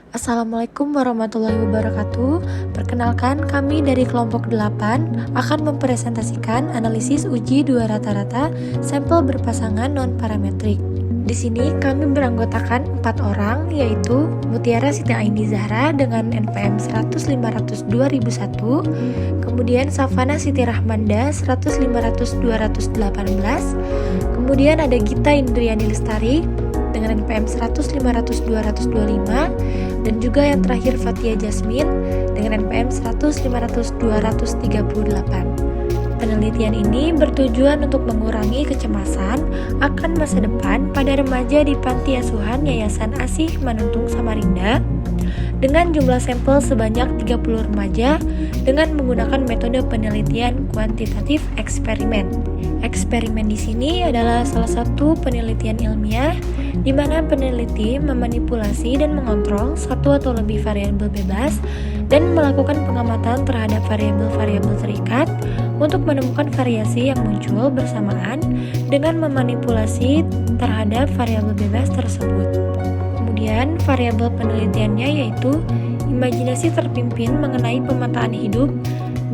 Assalamualaikum warahmatullahi wabarakatuh. Perkenalkan, kami dari kelompok 8 akan mempresentasikan analisis uji dua rata-rata sampel berpasangan non-parametrik. Di sini kami beranggotakan 4 orang, yaitu Mutiara Siti Aini Zahra dengan NPM 100-500-2001, kemudian Savana Siti Rahmanda 100-500-218, kemudian ada Gita Indriani Lestari dengan NPM 100-500-225, dan juga yang terakhir Fatia Jasmine dengan NPM 100-500-238. Penelitian ini bertujuan untuk mengurangi kecemasan akan masa depan pada remaja di Panti Asuhan Yayasan Asih Manuntung Samarinda dengan jumlah sampel sebanyak 30 remaja dengan menggunakan metode penelitian kuantitatif eksperimen. Eksperimen di sini adalah salah satu penelitian ilmiah di mana peneliti memanipulasi dan mengontrol satu atau lebih variabel bebas dan melakukan pengamatan terhadap variabel-variabel terikat untuk menemukan variasi yang muncul bersamaan dengan memanipulasi terhadap variabel bebas tersebut. Kemudian, variabel penelitiannya yaitu imajinasi terpimpin mengenai pemetaan hidup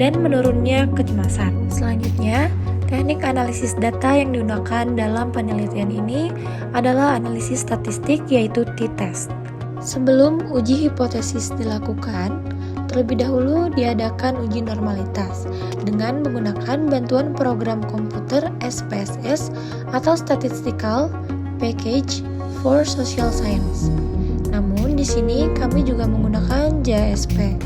dan menurunnya kecemasan. Selanjutnya, teknik analisis data yang digunakan dalam penelitian ini adalah analisis statistik yaitu t-test. Sebelum uji hipotesis dilakukan, terlebih dahulu diadakan uji normalitas dengan menggunakan bantuan program komputer SPSS atau Statistical Package for Social Science. Namun di sini kami juga menggunakan JSP.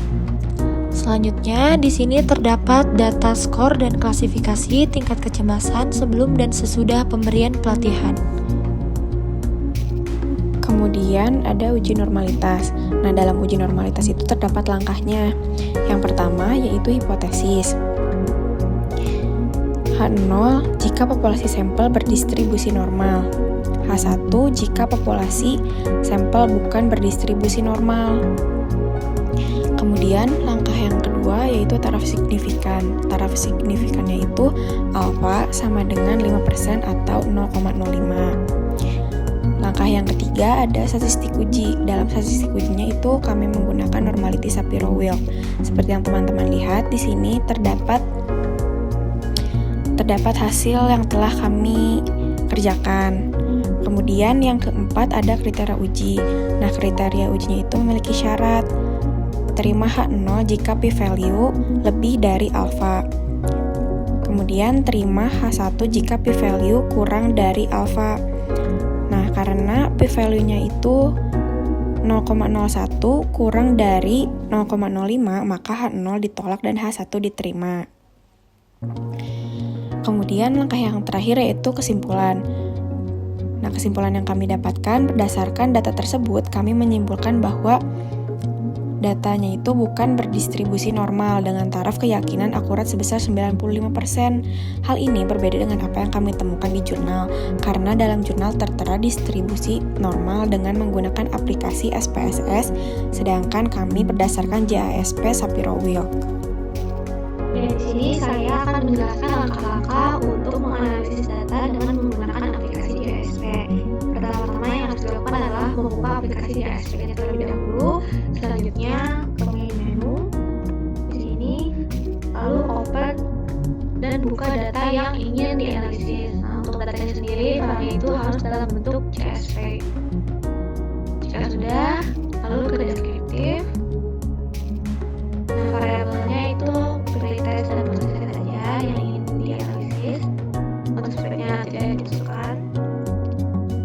Selanjutnya, di sini terdapat data skor dan klasifikasi tingkat kecemasan sebelum dan sesudah pemberian pelatihan. Kemudian ada uji normalitas. Nah, dalam uji normalitas itu terdapat langkahnya. Yang pertama yaitu hipotesis. H0 jika populasi sampel berdistribusi normal. H1 jika populasi sampel bukan berdistribusi normal. Kemudian langkah yang kedua yaitu taraf signifikan. Taraf signifikannya itu alfa sama dengan 5% atau 0,05. Langkah yang ketiga ada statistik uji. Dalam statistik ujinya itu kami menggunakan normality Shapiro-Wilk. Seperti yang teman-teman lihat di sini terdapat hasil yang telah kami kerjakan. Kemudian yang keempat ada kriteria uji. Nah, kriteria ujinya itu memiliki syarat. Terima H0 jika p-value lebih dari alfa. Kemudian terima H1 jika p-value kurang dari alfa. Nah, karena p-value-nya itu 0,01 kurang dari 0,05, maka H0 ditolak dan H1 diterima. Kemudian langkah yang terakhir yaitu kesimpulan. Nah, kesimpulan yang kami dapatkan berdasarkan data tersebut, kami menyimpulkan bahwa datanya itu bukan berdistribusi normal dengan taraf keyakinan akurat sebesar 95%. Hal ini berbeda dengan apa yang kami temukan di jurnal, karena dalam jurnal tertera distribusi normal dengan menggunakan aplikasi SPSS, sedangkan kami berdasarkan JASP Shapiro-Wilk. Di sini saya akan menjelaskan langkah-langkah untuk menganalisis data dengan menggunakan aplikasi JASP. Pertama-tama yang harus dilakukan adalah membuka aplikasi JASP-nya terlebih dahulu. Selanjutnya ke main menu di sini, lalu open dan buka data yang ingin dianalisis. Nah, untuk datanya sendiri, filenya itu harus dalam bentuk CSV. Jika sudah, lalu ke deskriptif. Nah, variabelnya itu prioritas dan prosesnya saja yang ingin dianalisis. Untuk speknya tidak dimasukkan.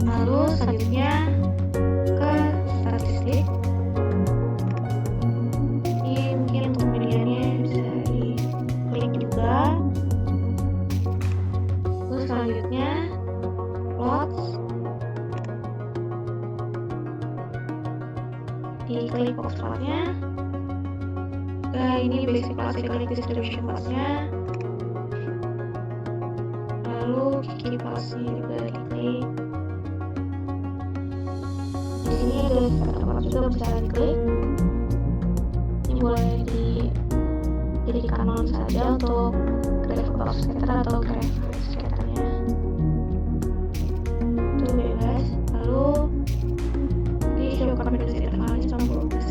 Lalu selanjutnya ke statistik. Ini mungkin untuk medianya bisa diklik juga. Terus selanjutnya plots. Diklik box plotnya. Ini basic plot, diklik distribution plotnya. Lalu key plotnya juga diklik. Di sini ada plot juga bisa diklik. Ini boleh dijadikan non saja untuk graph of scatter atau graph scatternya. Itu bebas. Lalu ini coba kombinasi intervalnya sama 12.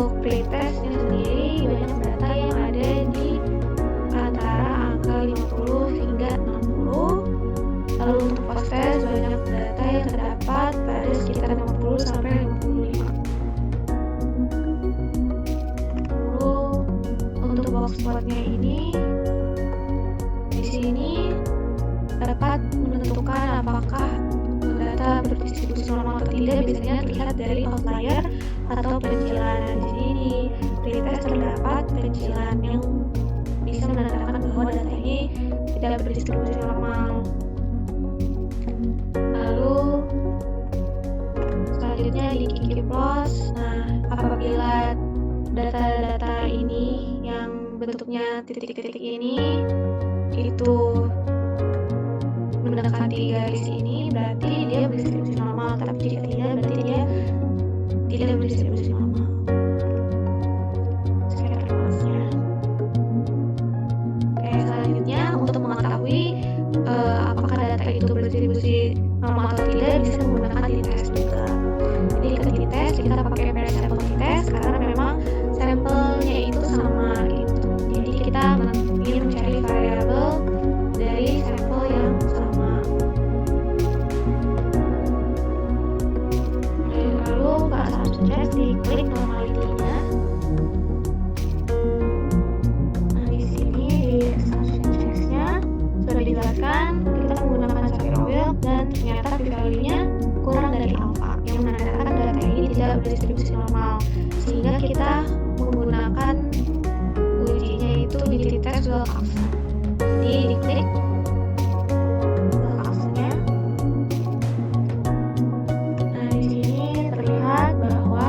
Untuk pretestnya sendiri, banyak data yang ada di antara angka 50 hingga 60. Lalu untuk post-test, banyak data yang terdapat pada sekitar 50 sampai 55. Lalu untuk box plotnya ini, di sini dapat menentukan apakah data berdistribusi normal atau tidak biasanya terlihat dari outlier atau pencilan. Nah, di sini di pretest terdapat pencilan yang bisa menandakan bahwa data ini tidak berdistribusi normal. Lalu selanjutnya di Kikiplos, nah apabila data-data ini yang bentuknya titik-titik ini itu mendekati garis ini, berarti dia berdistribusi normal, tapi jika tidak, berarti dia tidak berdistribusi normal. Sekian informasinya. Oke, selanjutnya untuk mengetahui apakah data itu berdistribusi normal atau tidak, bisa menggunakan t-test juga. Jadi ke t-test kita pakai paired sample t-test karena memang sampelnya itu sama gitu. Jadi kita ingin mencari variabel dari sampel yang sama. Lalu ke assumption checks, diklik normality-nya. Nah, di sini di assumption checks-nya sudah dijelaskan kita menggunakan Shapiro-Wilk dan ternyata p-value-nya kurang dari alpha, yang menandakan data ini tidak berdistribusi normal, sehingga kita menggunakan ujinya itu di t-test Wilcoxon. Jadi diklik Wilcoxon-nya. Nah, di sini terlihat bahwa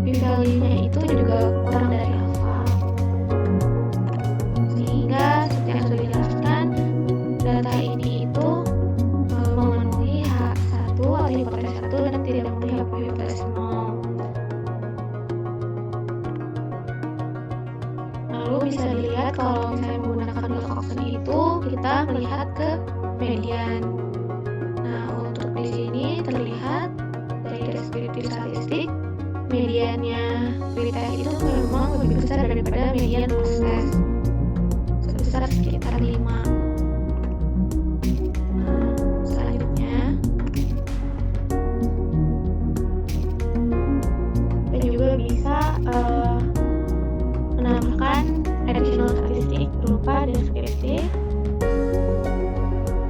p-value-nya itu juga kurang dari alpha, sehingga seperti yang sudah dijelaskan, data ini itu memenuhi H1 atau hipotesa 1 dan tidak memenuhi hipotesa 0. Lalu bisa dilihat kalau misalnya menggunakan Wilcoxon itu kita melihat ke median. Nah, untuk di sini terlihat dari deskriptif statistik mediannya pretest itu memang lebih besar daripada median post-test, sebesar sekitar 5. Nah, selanjutnya kita juga bisa menambahkan additional statistik berupa deskriptif.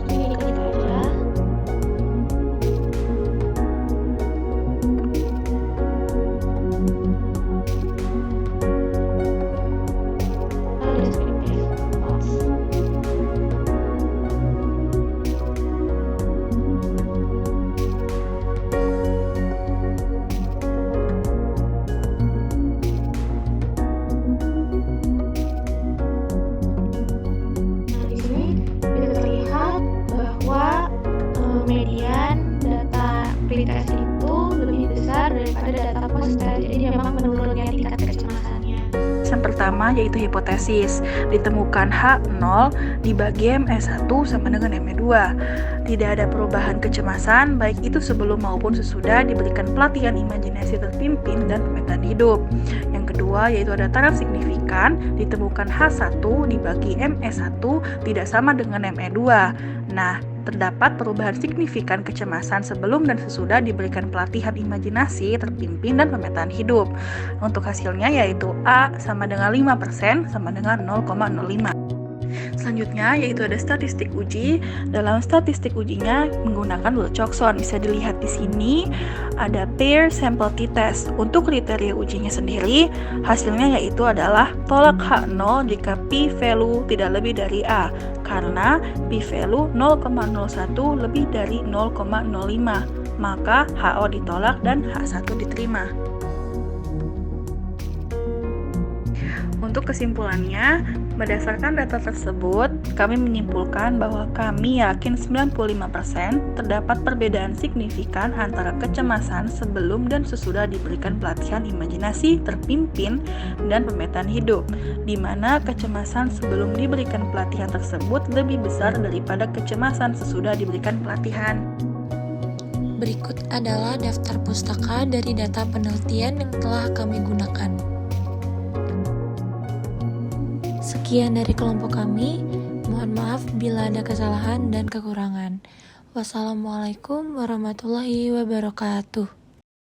Ini klik aja. Deskriptif plots. Nah, di sini bisa terlihat bahwa median data pretest itu lebih besar daripada data post-test. Jadi memang menurunnya tingkat kecemasannya. Yang pertama yaitu hipotesis, ditemukan H0 dibagi ME1 sama dengan ME2. Tidak ada perubahan kecemasan baik itu sebelum maupun sesudah diberikan pelatihan imajinasi terpimpin dan pemetaan hidup. Yang kedua yaitu ada taraf signifikan, ditemukan H1 dibagi ME1 tidak sama dengan ME2. Nah, terdapat perubahan signifikan kecemasan sebelum dan sesudah diberikan pelatihan imajinasi, terpimpin, dan pemetaan hidup. Untuk hasilnya yaitu A sama dengan 5% sama dengan 0,05. Selanjutnya yaitu ada statistik uji. Dalam statistik ujinya menggunakan Wilcoxon. Bisa dilihat di sini ada pair sample t-test. Untuk kriteria ujinya sendiri, hasilnya yaitu adalah tolak H0 jika p-value tidak lebih dari A, karena p-value 0,01 lebih dari 0,05, maka HO ditolak dan H1 diterima. Untuk kesimpulannya, berdasarkan data tersebut, kami menyimpulkan bahwa kami yakin 95% terdapat perbedaan signifikan antara kecemasan sebelum dan sesudah diberikan pelatihan imajinasi, terpimpin, dan pemetaan hidup, di mana kecemasan sebelum diberikan pelatihan tersebut lebih besar daripada kecemasan sesudah diberikan pelatihan. Berikut adalah daftar pustaka dari data penelitian yang telah kami gunakan. Sekian dari kelompok kami. Mohon maaf bila ada kesalahan dan kekurangan. Wassalamualaikum warahmatullahi wabarakatuh.